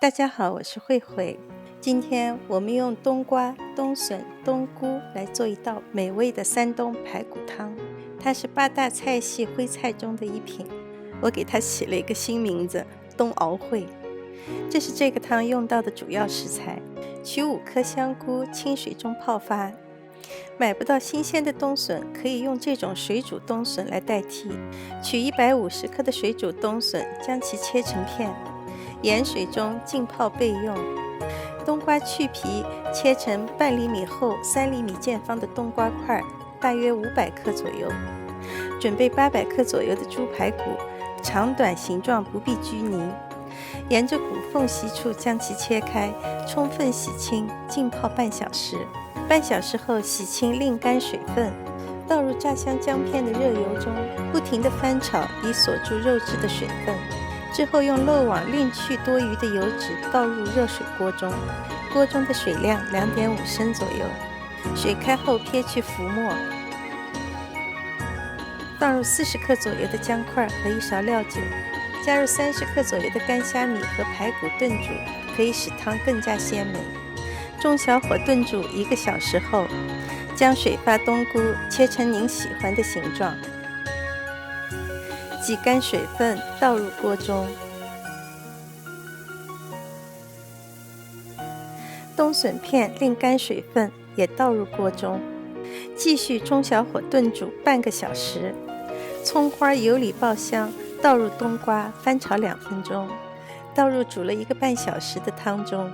大家好，我是慧慧。今天我们用冬瓜、冬笋、冬菇来做一道美味的山东排骨汤。它是8大菜系徽菜中的一品，我给它起了一个新名字——冬熬烩。这是这个汤用到的主要食材：取5颗香菇，清水中泡发。买不到新鲜的冬笋，可以用这种水煮冬笋来代替。取150克的水煮冬笋，将其切成片，盐水中浸泡备用。冬瓜去皮，切成半厘米厚、3厘米见方的冬瓜块，大约500克左右。准备800克左右的猪排骨，长短形状不必拘泥，沿着骨缝隙处将其切开，充分洗清，浸泡半小时。半小时后洗清，沥干水分，倒入炸香姜片的热油中，不停地翻炒，以锁住肉质的水分。之后用漏网另去多余的油脂倒入热水锅中，锅中的水量2.5升左右。水开后撇去浮沫，倒入40克左右的姜块和1勺料酒，加入30克左右的干虾米和排骨炖煮，可以使汤更加鲜美。中小火炖煮1个小时后，将水发冬菇切成您喜欢的形状，挤干水分，倒入锅中。冬笋片沥干水分，也倒入锅中，继续中小火炖煮半个小时。葱花油里爆香，倒入冬瓜，翻炒2分钟，倒入煮了1个半小时的汤中。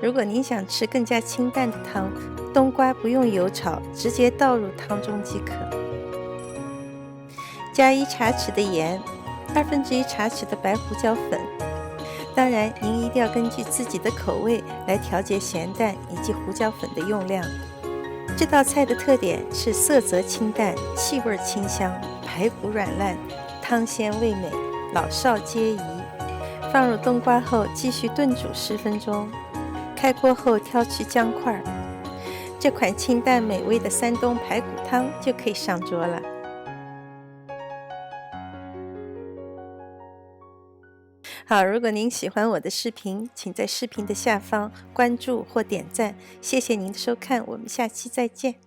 如果您想吃更加清淡的汤，冬瓜不用油炒，直接倒入汤中即可。加1茶匙的盐，1/2茶匙的白胡椒粉。当然，您一定要根据自己的口味来调节咸淡以及胡椒粉的用量。这道菜的特点是色泽清淡，气味清香，排骨软烂，汤鲜味美，老少皆宜。放入冬瓜后，继续炖煮10分钟。开锅后挑去姜块，这款清淡美味的山东排骨汤就可以上桌了。好，如果您喜欢我的视频，请在视频的下方关注或点赞。谢谢您的收看，我们下期再见。